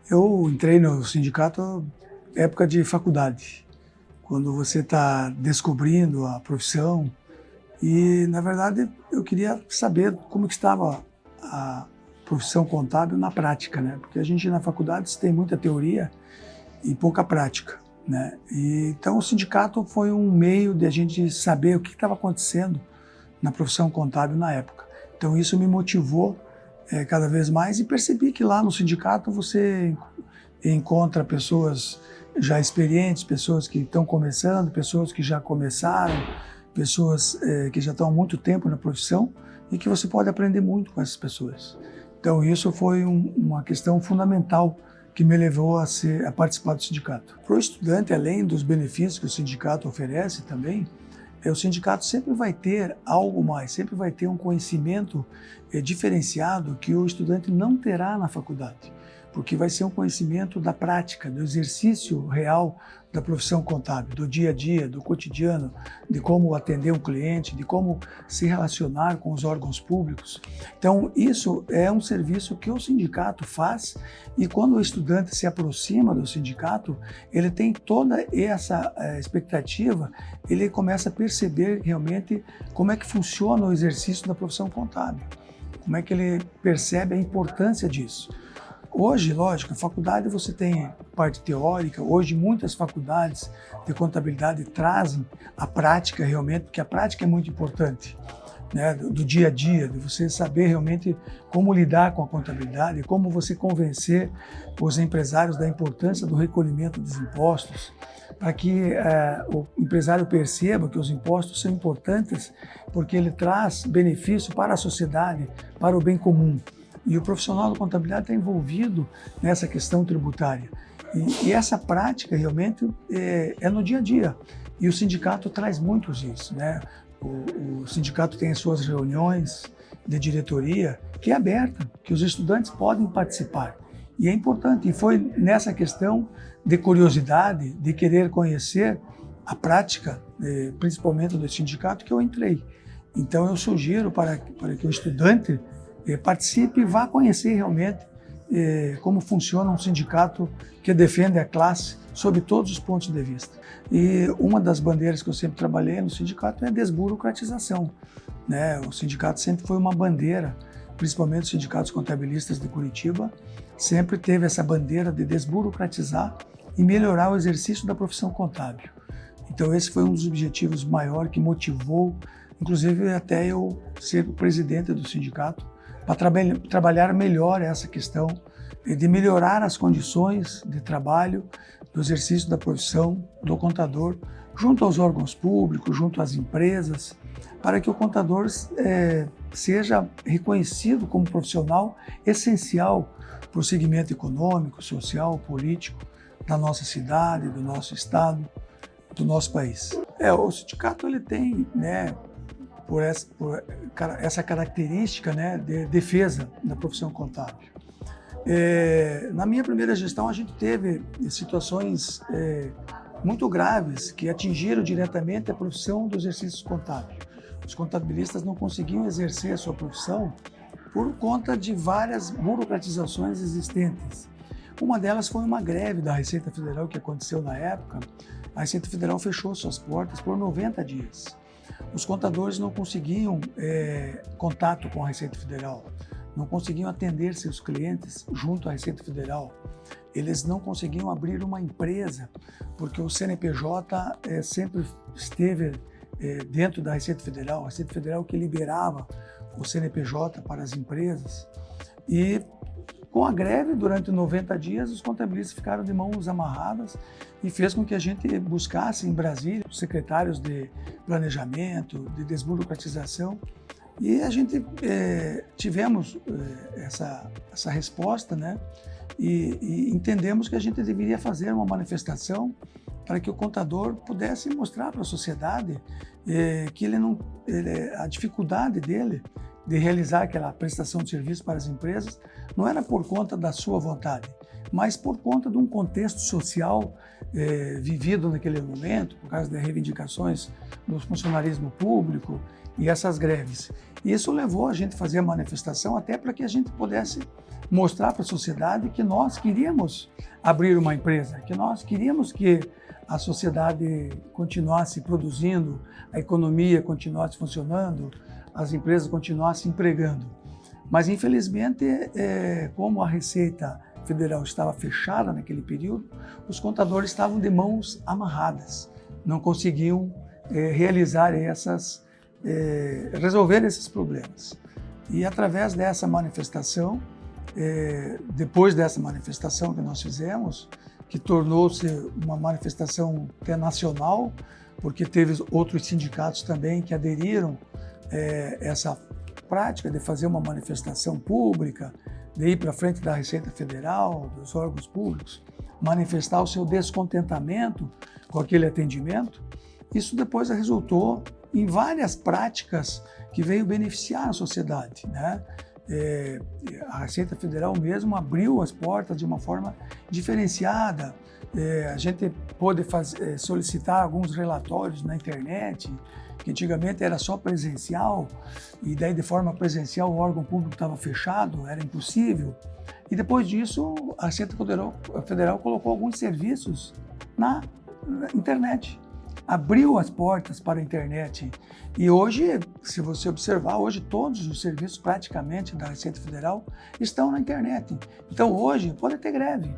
Eu entrei no sindicato época de faculdade, quando você está descobrindo a profissão e, na verdade, eu queria saber como que estava a profissão contábil na prática, né? Porque a gente na faculdade tem muita teoria e pouca prática, né? E, então o sindicato foi um meio de a gente saber o que estava acontecendo na profissão contábil na época. Então isso me motivou cada vez mais e percebi que lá no sindicato você encontra pessoas já experientes, pessoas que estão começando, pessoas que já começaram, pessoas que já estão há muito tempo na profissão e que você pode aprender muito com essas pessoas. Então isso foi uma questão fundamental que me levou a participar do sindicato. Para o estudante, além dos benefícios que o sindicato oferece também, o sindicato sempre vai ter algo mais, sempre vai ter um conhecimento diferenciado que o estudante não terá na faculdade, porque vai ser um conhecimento da prática, do exercício real da profissão contábil, do dia a dia, do cotidiano, de como atender um cliente, de como se relacionar com os órgãos públicos. Então, isso é um serviço que o sindicato faz e quando o estudante se aproxima do sindicato, ele tem toda essa expectativa, ele começa a perceber realmente como é que funciona o exercício da profissão contábil, como é que ele percebe a importância disso. Hoje, lógico, a faculdade você tem parte teórica, hoje muitas faculdades de contabilidade trazem a prática realmente, porque a prática é muito importante, né, do dia a dia, de você saber realmente como lidar com a contabilidade, como você convencer os empresários da importância do recolhimento dos impostos, para que o empresário perceba que os impostos são importantes porque ele traz benefício para a sociedade, para o bem comum. E o profissional da contabilidade está envolvido nessa questão tributária. E essa prática realmente é no dia a dia. E o sindicato traz muito isso, né? O sindicato tem as suas reuniões de diretoria que é aberta, que os estudantes podem participar. E é importante, e foi nessa questão de curiosidade, de querer conhecer a prática, principalmente do sindicato, que eu entrei. Então eu sugiro para que o estudante participe e vá conhecer realmente como funciona um sindicato que defende a classe sob todos os pontos de vista. E uma das bandeiras que eu sempre trabalhei no sindicato é a desburocratização, né? O sindicato sempre foi uma bandeira, principalmente os sindicatos contabilistas de Curitiba, sempre teve essa bandeira de desburocratizar e melhorar o exercício da profissão contábil. Então esse foi um dos objetivos maiores que motivou, inclusive até eu ser o presidente do sindicato, para trabalhar melhor essa questão de melhorar as condições de trabalho, do exercício da profissão do contador, junto aos órgãos públicos, junto às empresas, para que o contador seja reconhecido como profissional essencial para o segmento econômico, social, político da nossa cidade, do nosso estado, do nosso país. O sindicato ele tem, né, por essa característica, né, de defesa da profissão contábil. Na minha primeira gestão, a gente teve situações muito graves que atingiram diretamente a profissão do exercício contábil. Os contabilistas não conseguiam exercer a sua profissão por conta de várias burocratizações existentes. Uma delas foi uma greve da Receita Federal que aconteceu na época. A Receita Federal fechou suas portas por 90 dias. Os contadores não conseguiam contato com a Receita Federal, não conseguiam atender seus clientes junto à Receita Federal. Eles não conseguiam abrir uma empresa, porque o CNPJ sempre esteve dentro da Receita Federal, a Receita Federal que liberava o CNPJ para as empresas. E com a greve, durante 90 dias, os contabilistas ficaram de mãos amarradas e fez com que a gente buscasse em Brasília os secretários de planejamento, de desburocratização, e a gente tivemos essa resposta, né? E entendemos que a gente deveria fazer uma manifestação para que o contador pudesse mostrar para a sociedade que a dificuldade dele de realizar aquela prestação de serviço para as empresas não era por conta da sua vontade, mas por conta de um contexto social vivido naquele momento, por causa das reivindicações do funcionalismo público e essas greves. E isso levou a gente a fazer a manifestação até para que a gente pudesse mostrar para a sociedade que nós queríamos abrir uma empresa, que nós queríamos que a sociedade continuasse produzindo, a economia continuasse funcionando, as empresas continuassem empregando. Mas, infelizmente, como a Receita Federal estava fechada naquele período, os contadores estavam de mãos amarradas, não conseguiam realizar resolver esses problemas. E através dessa manifestação, depois dessa manifestação que nós fizemos, que tornou-se uma manifestação até nacional, porque teve outros sindicatos também que aderiram essa prática de fazer uma manifestação pública, de ir para frente da Receita Federal, dos órgãos públicos, manifestar o seu descontentamento com aquele atendimento. Isso depois resultou em várias práticas que veio beneficiar a sociedade, né? A Receita Federal mesmo abriu as portas de uma forma diferenciada. A gente pôde solicitar alguns relatórios na internet, que antigamente era só presencial, e daí de forma presencial o órgão público estava fechado, era impossível. E depois disso a Receita Federal colocou alguns serviços na internet, abriu as portas para a internet. E hoje, se você observar, hoje todos os serviços praticamente da Receita Federal estão na internet. Então hoje pode ter greve,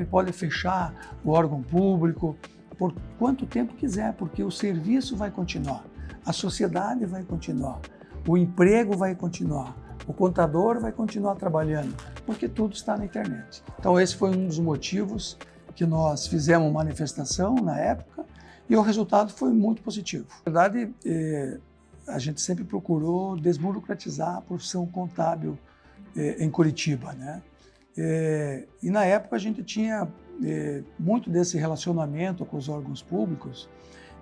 pode fechar o órgão público por quanto tempo quiser, porque o serviço vai continuar, a sociedade vai continuar, o emprego vai continuar, o contador vai continuar trabalhando, porque tudo está na internet. Então esse foi um dos motivos que nós fizemos manifestação na época, e o resultado foi muito positivo. Na verdade, a gente sempre procurou desburocratizar a profissão contábil em Curitiba, né? E na época a gente tinha muito desse relacionamento com os órgãos públicos,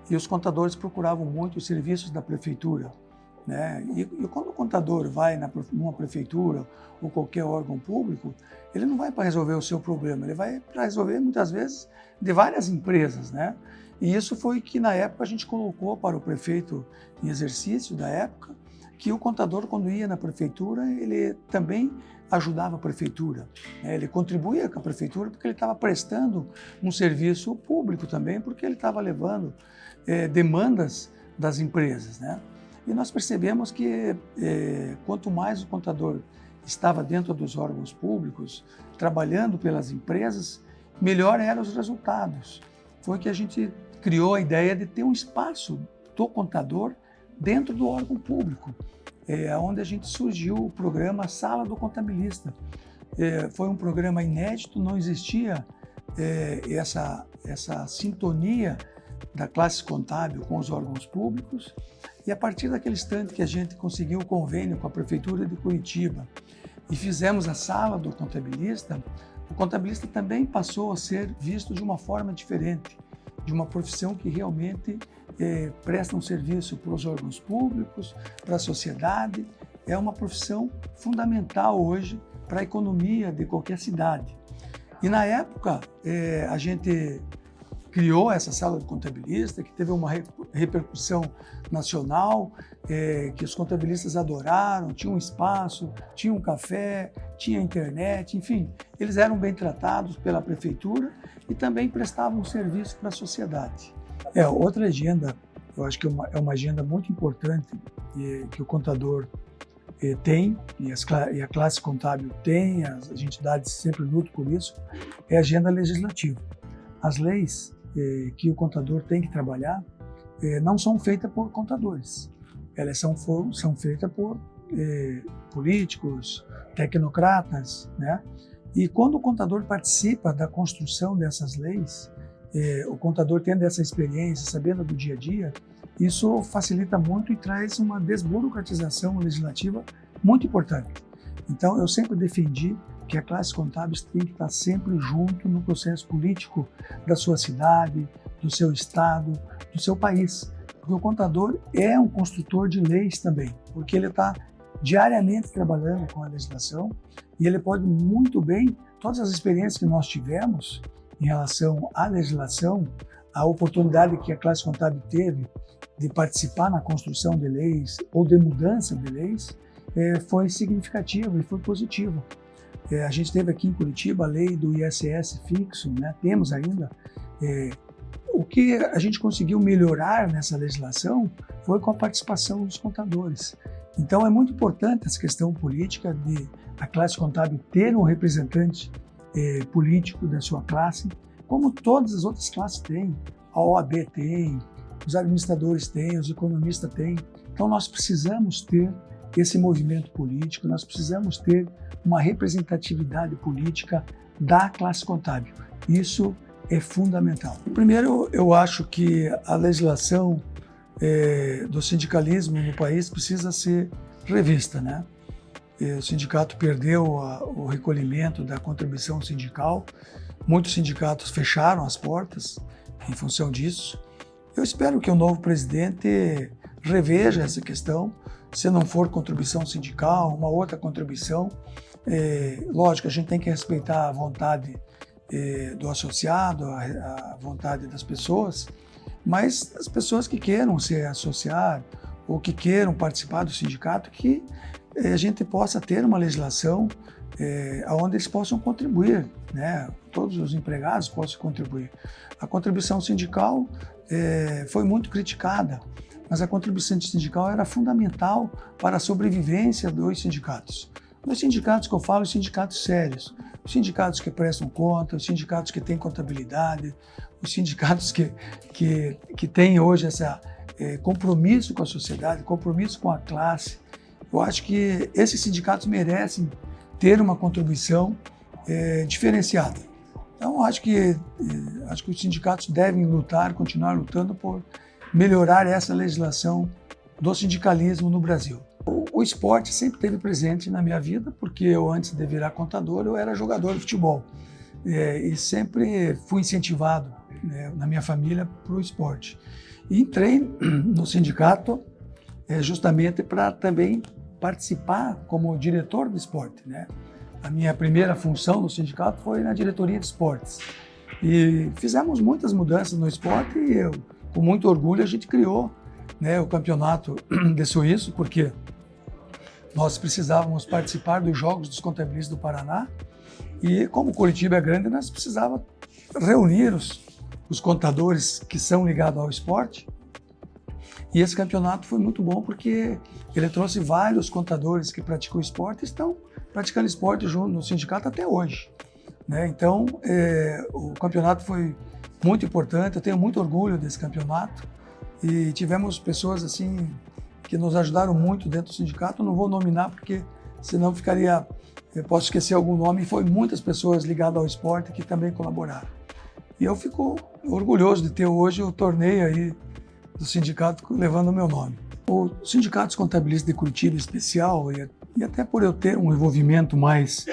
e os contadores procuravam muito os serviços da prefeitura, né? E quando o contador vai numa prefeitura ou qualquer órgão público, ele não vai para resolver o seu problema, ele vai para resolver muitas vezes de várias empresas, né? E isso foi que na época a gente colocou para o prefeito em exercício da época, que o contador, quando ia na prefeitura, ele também ajudava a prefeitura, né? Ele contribuía com a prefeitura porque ele estava prestando um serviço público também, porque ele estava levando demandas das empresas, né? E nós percebemos que quanto mais o contador estava dentro dos órgãos públicos, trabalhando pelas empresas, melhor eram os resultados. Foi que a gente criou a ideia de ter um espaço do contador dentro do órgão público, onde a gente surgiu o programa Sala do Contabilista. Foi um programa inédito, não existia essa sintonia da classe contábil com os órgãos públicos, e a partir daquele instante que a gente conseguiu o convênio com a Prefeitura de Curitiba e fizemos a Sala do Contabilista, o contabilista também passou a ser visto de uma forma diferente, de uma profissão que realmente presta um serviço para os órgãos públicos, para a sociedade. É uma profissão fundamental hoje para a economia de qualquer cidade. E na época a gente criou essa Sala do Contabilista, que teve uma repercussão nacional, que os contabilistas adoraram, tinha um espaço, tinha um café, tinha internet, enfim, eles eram bem tratados pela prefeitura e também prestavam um serviço para a sociedade. Outra agenda, eu acho que é uma agenda muito importante que o contador tem, e a classe contábil tem, as entidades sempre lutam por isso, é a agenda legislativa. As leis que o contador tem que trabalhar não são feitas por contadores, elas são feitas por políticos, tecnocratas, né? E quando o contador participa da construção dessas leis, o contador tendo essa experiência, sabendo do dia a dia, isso facilita muito e traz uma desburocratização legislativa muito importante. Então, eu sempre defendi que a classe contábil tem que estar sempre junto no processo político da sua cidade, do seu estado, do seu país. Porque o contador é um construtor de leis também, porque ele está diariamente trabalhando com a legislação e ele pode muito bem, todas as experiências que nós tivemos em relação à legislação, a oportunidade que a classe contábil teve de participar na construção de leis ou de mudança de leis, foi significativo e foi positivo. A gente teve aqui em Curitiba a lei do ISS fixo, né? Temos ainda. O que a gente conseguiu melhorar nessa legislação foi com a participação dos contadores. Então é muito importante essa questão política de a classe contábil ter um representante político da sua classe, como todas as outras classes têm. A OAB tem, os administradores têm, os economistas têm. Então nós precisamos ter esse movimento político, nós precisamos ter uma representatividade política da classe contábil. Isso é fundamental. Primeiro, eu acho que a legislação do sindicalismo no país precisa ser revista, né? O sindicato perdeu o recolhimento da contribuição sindical, muitos sindicatos fecharam as portas em função disso. Eu espero que o novo presidente reveja essa questão, se não for contribuição sindical, uma outra contribuição. Lógico, a gente tem que respeitar a vontade do associado, a vontade das pessoas, mas as pessoas que queiram se associar ou que queiram participar do sindicato, que a gente possa ter uma legislação onde eles possam contribuir, né? Todos os empregados possam contribuir. A contribuição sindical foi muito criticada, mas a contribuição sindical era fundamental para a sobrevivência dos sindicatos. Os sindicatos que eu falo, os sindicatos sérios, os sindicatos que prestam conta, os sindicatos que têm contabilidade, os sindicatos que têm hoje esse compromisso com a sociedade, compromisso com a classe. Eu acho que esses sindicatos merecem ter uma contribuição diferenciada. Então, acho que os sindicatos devem lutar, continuar lutando por melhorar essa legislação do sindicalismo no Brasil. O esporte sempre esteve presente na minha vida, porque eu, antes de virar contador, eu era jogador de futebol. E sempre fui incentivado, né, na minha família para o esporte. E entrei no sindicato justamente para também participar como diretor do esporte, né? A minha primeira função no sindicato foi na diretoria de esportes. E fizemos muitas mudanças no esporte e com muito orgulho a gente criou, né, o campeonato de Suíço, porque nós precisávamos participar dos Jogos dos Contabilistas do Paraná e, como Curitiba é grande, nós precisávamos reunir os contadores que são ligados ao esporte. E esse campeonato foi muito bom porque ele trouxe vários contadores que praticam esporte e estão praticando esporte junto no sindicato até hoje, né? Então, o campeonato foi muito importante, eu tenho muito orgulho desse campeonato e tivemos pessoas assim que nos ajudaram muito dentro do sindicato. Eu não vou nominar porque senão eu posso esquecer algum nome, e foi muitas pessoas ligadas ao esporte que também colaboraram. E eu fico orgulhoso de ter hoje o torneio aí do sindicato levando o meu nome. O Sindicato dos Contabilistas de Curitiba em especial, e até por eu ter um envolvimento mais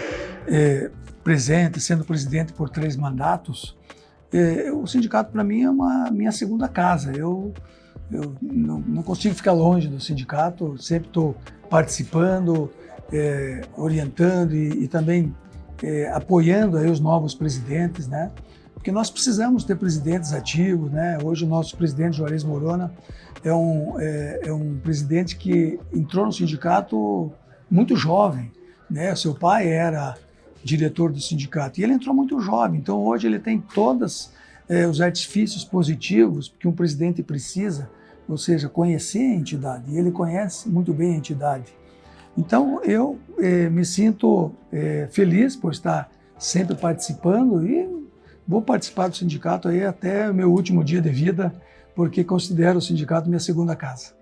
presente, sendo presidente por 3 mandatos, o sindicato para mim é minha segunda casa. Eu não consigo ficar longe do sindicato, sempre estou participando, orientando e também apoiando aí os novos presidentes, né? Porque nós precisamos ter presidentes ativos, né? Hoje o nosso presidente, Juarez Morona, é um presidente que entrou no sindicato muito jovem, né? Seu pai era diretor do sindicato e ele entrou muito jovem, então hoje ele tem todos os artifícios positivos que um presidente precisa, ou seja, conhecer a entidade, e ele conhece muito bem a entidade. Então eu me sinto feliz por estar sempre participando e vou participar do sindicato aí até o meu último dia de vida, porque considero o sindicato minha segunda casa.